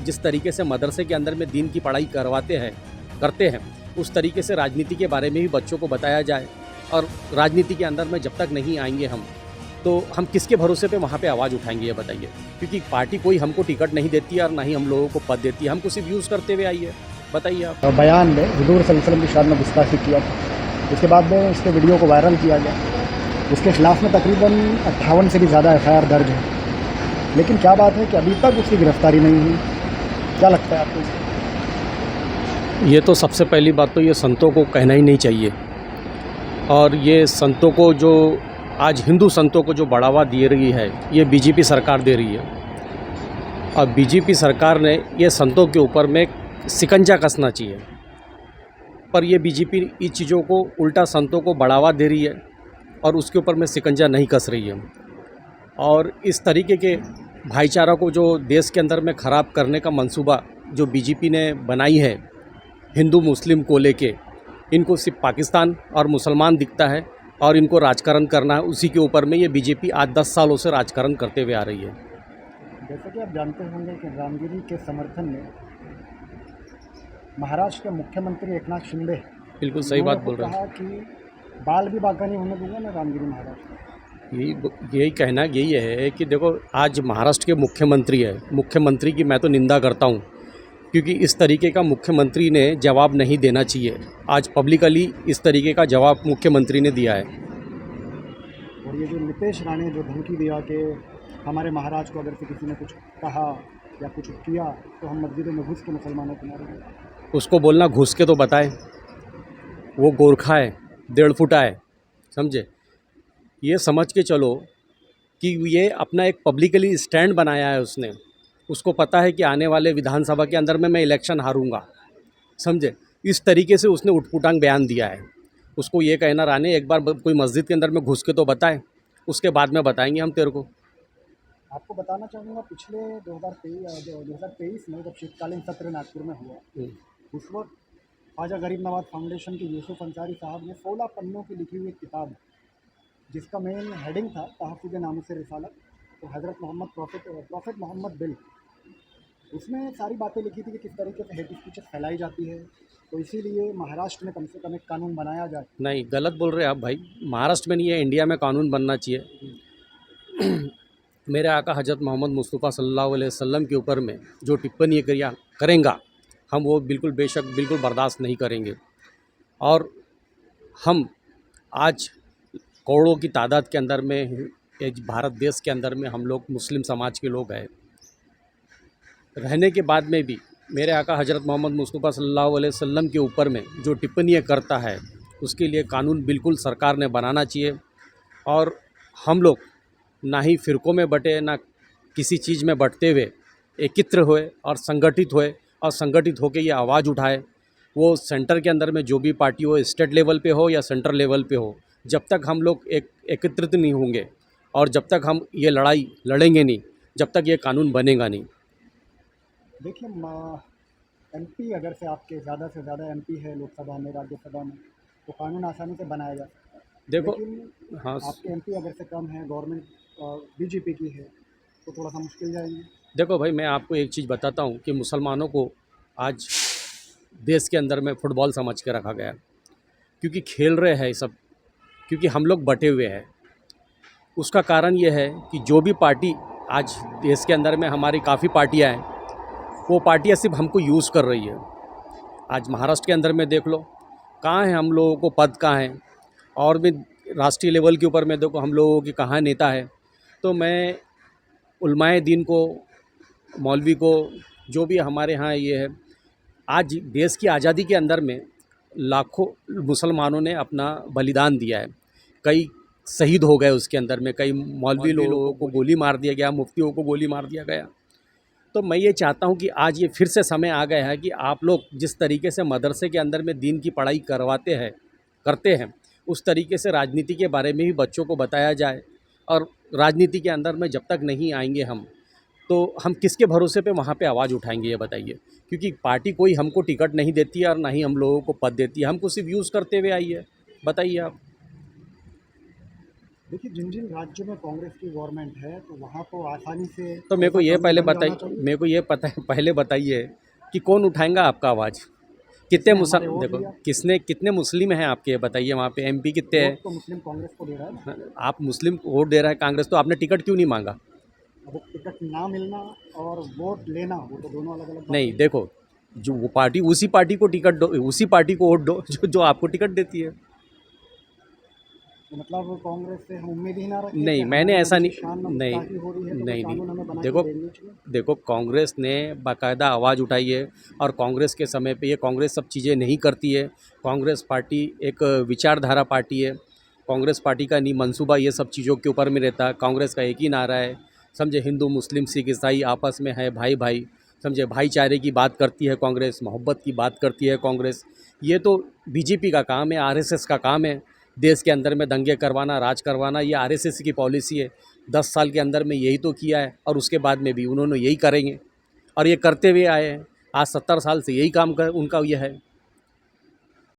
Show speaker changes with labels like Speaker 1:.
Speaker 1: जिस तरीके से मदरसे के अंदर में दीन की पढ़ाई करते हैं उस तरीके से राजनीति के बारे में भी बच्चों को बताया जाए। और राजनीति के अंदर में जब तक नहीं आएंगे हम, तो हम किसके भरोसे पे वहाँ पे आवाज़ उठाएंगे, ये बताइए। क्योंकि पार्टी कोई हमको टिकट नहीं देती है और ना ही हम लोगों को पद देती है, हमको सिर्फ यूज़ करते हुए आई है। बताइए आप।
Speaker 2: बयान में हुजूर सल्लल्लाहु अलैहि वसल्लम की शान में गुस्ताखी किया था, उसके बाद में इसके वीडियो को वायरल किया गया। उसके खिलाफ में तकरीबन 58 से भी ज़्यादा FIR दर्ज है, लेकिन क्या बात है कि अभी तक उसकी गिरफ्तारी नहीं हुई। क्या लगता है आपको?
Speaker 1: ये तो सबसे पहली बात तो ये संतों को कहना ही नहीं चाहिए, और ये संतों को जो आज हिंदू संतों को जो बढ़ावा दे रही है ये बीजेपी सरकार दे रही है। और बीजेपी सरकार ने ये संतों के ऊपर में शिकंजा कसना चाहिए, पर ये बीजेपी इस चीज़ों को उल्टा संतों को बढ़ावा दे रही है और उसके ऊपर में शिकंजा नहीं कस रही है। और इस तरीके के भाईचारा को जो देश के अंदर में ख़राब करने का मंसूबा जो बीजेपी ने बनाई है हिंदू मुस्लिम को लेके, इनको सिर्फ पाकिस्तान और मुसलमान दिखता है और इनको राजकारण करना है, उसी के ऊपर में ये बीजेपी आज 10 सालों से राजकारण करते हुए आ रही है।
Speaker 2: जैसा कि आप जानते होंगे कि रामगिरी के समर्थन में महाराष्ट्र के मुख्यमंत्री एकनाथ शिंदे
Speaker 1: बिल्कुल सही बात बोल रहे हैं।
Speaker 2: कहा कि बाल भी बाका नहीं होने दूंगा मैं रामगिरी महाराष्ट्र।
Speaker 1: यही कहना यही है कि देखो, आज महाराष्ट्र के मुख्यमंत्री है, मुख्यमंत्री की मैं तो निंदा करता हूँ, क्योंकि इस तरीके का मुख्यमंत्री ने जवाब नहीं देना चाहिए। आज पब्लिकली इस तरीके का जवाब मुख्यमंत्री ने दिया है।
Speaker 2: और ये जो नितेश राणे जो धमकी दिया कि हमारे महाराज को अगर से किसी ने कुछ कहा या कुछ किया तो हम मस्जिदों में घुस के मुसलमानों को मारेंगे,
Speaker 1: उसको बोलना घुस के तो बताए। वो गोरखा है, 1.5 फुटा है, समझे। ये समझ के चलो कि ये अपना एक पब्लिकली स्टैंड बनाया है उसने। उसको पता है कि आने वाले विधानसभा के अंदर में मैं इलेक्शन हारूंगा, समझे। इस तरीके से उसने उठपुटांग बयान दिया है। उसको ये कहना, राणे एक बार कोई मस्जिद के अंदर में घुस के तो बताए, उसके बाद में बताएंगे हम तेरे को।
Speaker 2: आपको बताना चाहूँगा पिछले 2023 में जब शीतकालीन सत्र नागपुर में हुआ, उस वक्त ख्वाजा गरीब नवाज फाउंडेशन के यूसुफ अंसारी साहब ने 16 पन्नों की लिखी हुई एक किताब जिसका मेन हेडिंग था तहफ़्फ़ुज़ नामुस रिसालत, तो हज़रत मोहम्मद प्रॉफिट मोहम्मद बिल, उसमें सारी बातें लिखी थी कि किस तरीके से हेट स्पीचेस फैलाई जाती है। तो इसीलिए महाराष्ट्र में कम से कम एक कानून बनाया जाए।
Speaker 1: नहीं, गलत बोल रहे हैं आप भाई। महाराष्ट्र में नहीं है, इंडिया में कानून बनना चाहिए। मेरे आका हज़रत मोहम्मद मुस्तफ़ा सल्लल्लाहु अलैहि वसल्लम के ऊपर में जो टिप्पणी करेंगा, हम वो बिल्कुल बेशक बिल्कुल बर्दाश्त नहीं करेंगे। और हम आज करोड़ों की तादाद के अंदर में भारत देश के अंदर में हम लोग मुस्लिम समाज के लोग हैं, रहने के बाद में भी मेरे आका हज़रत मोहम्मद मुस्तफ़ा सल्लल्लाहु अलैहि वसल्लम के ऊपर में जो टिप्पणियाँ करता है उसके लिए कानून बिल्कुल सरकार ने बनाना चाहिए। और हम लोग ना ही फ़िरक़ों में बटे, ना किसी चीज़ में बटते हुए एकत्र हुए और संगठित होकर ये आवाज़ उठाए। वो सेंटर के अंदर में जो भी पार्टी हो, स्टेट लेवल पे हो या सेंटर लेवल पे हो, जब तक हम लोग एकत्रित नहीं होंगे और जब तक हम ये लड़ाई लड़ेंगे नहीं, जब तक ये कानून बनेगा नहीं।
Speaker 2: देखिए, MP अगर से आपके ज़्यादा से ज़्यादा MP है लोकसभा में, राज्यसभा में, तो कानून आसानी से बनाया जा सकता है।
Speaker 1: देखो,
Speaker 2: लेकिन
Speaker 1: हाँ,
Speaker 2: आपके MP अगर से कम है, गवर्नमेंट BJP की है, तो थोड़ा सा मुश्किल जाएगी।
Speaker 1: देखो भाई, मैं आपको एक चीज़ बताता हूँ कि मुसलमानों को आज देश के अंदर में फुटबॉल समझ के रखा गया, क्योंकि खेल रहे हैं सब, क्योंकि हम लोग बटे हुए हैं। उसका कारण ये है कि जो भी पार्टी आज देश के अंदर में, हमारी काफ़ी पार्टियाँ हैं, वो पार्टियाँ सिर्फ हमको यूज़ कर रही है। आज महाराष्ट्र के अंदर में देख लो, कहाँ है हम लोगों को पद, कहाँ हैं, और भी राष्ट्रीय लेवल के ऊपर में देखो हम लोगों की कहाँ नेता है। तो मैं उलमाए दीन को, मौलवी को, जो भी हमारे यहाँ ये है, आज देश की आज़ादी के अंदर में लाखों मुसलमानों ने अपना बलिदान दिया है। कई शहीद हो गए उसके अंदर में, कई मौलवी लोगों को गोली मार दिया गया, मुफ्तियों को गोली मार दिया गया। तो मैं ये चाहता हूँ कि आज ये फिर से समय आ गया है कि आप लोग जिस तरीके से मदरसे के अंदर में दीन की पढ़ाई करते हैं, उस तरीके से राजनीति के बारे में भी बच्चों को बताया जाए। और राजनीति के अंदर में जब तक नहीं आएंगे हम, तो हम किसके भरोसे पे वहाँ पे आवाज़ उठाएंगे, ये बताइए। क्योंकि पार्टी कोई हमको टिकट नहीं देती है और ना ही हम लोगों को पद देती है, हमको सिर्फ यूज़ करते हुए आई है। बताइए आप।
Speaker 2: देखिए जिन जिन राज्यों में कांग्रेस की गवर्नमेंट है तो वहाँ तो आसानी से
Speaker 1: तो मेरे को
Speaker 2: ऐसा
Speaker 1: ये
Speaker 2: कानून
Speaker 1: पहले
Speaker 2: बन जाना
Speaker 1: बताइए,
Speaker 2: चाहिए।
Speaker 1: मेरे को ये पता है, पहले बताइए कि कौन उठाएगा आपका आवाज़? कितने
Speaker 2: इसने हमारे
Speaker 1: मुसल
Speaker 2: वोट
Speaker 1: देखो,
Speaker 2: लिया।
Speaker 1: किसने, कितने मुस्लिम हैं आपके, ये बताइए वहाँ पे एमपी कितने हैं?
Speaker 2: वोट तो मुस्लिम कांग्रेस को दे रहा है ना।
Speaker 1: हाँ, आप मुस्लिम को वोट दे रहे हैं कांग्रेस, तो आपने टिकट क्यों नहीं मांगा?
Speaker 2: अब टिकट ना मिलना और वोट लेना वो तो दोनों अलग अलग बातें
Speaker 1: नहीं,
Speaker 2: हैं।
Speaker 1: देखो, जो वो पार्टी, उसी पार्टी को टिकट दो, उसी पार्टी को वोट दो जो आपको टिकट देती है।
Speaker 2: तो मतलब कांग्रेस से हम उम्मीद ही ना रखें कि
Speaker 1: नहीं, मैंने
Speaker 2: हमारे
Speaker 1: ऐसा
Speaker 2: यहाँ
Speaker 1: नहीं,
Speaker 2: जैसे शान में
Speaker 1: नहीं,
Speaker 2: गुस्ताखी हो रही है तो कोई
Speaker 1: नहीं,
Speaker 2: कानून हमें
Speaker 1: नहीं,
Speaker 2: बना के
Speaker 1: देखो,
Speaker 2: देनी चाहिए।
Speaker 1: देखो, कांग्रेस ने बाकायदा आवाज़ उठाई है, और कांग्रेस के समय पे ये कांग्रेस सब चीज़ें नहीं करती है। कांग्रेस पार्टी एक विचारधारा पार्टी है। कांग्रेस पार्टी का नहीं मंसूबा ये सब चीज़ों के ऊपर में रहता है। कांग्रेस का एक ही नारा है, समझे, हिंदू मुस्लिम सिख ईसाई आपस में है भाई भाई, समझे, भाईचारे की बात करती है कांग्रेस, मोहब्बत की बात करती है कांग्रेस। ये तो बीजेपी का काम है, आरएसएस का काम है। देश के अंदर में दंगे करवाना, राज करवाना, ये आरएसएस की पॉलिसी है। 10 साल के अंदर में यही तो किया है, और उसके बाद में भी उन्होंने यही करेंगे, और ये करते हुए आए हैं। आज 70 साल से यही काम कर उनका ये है।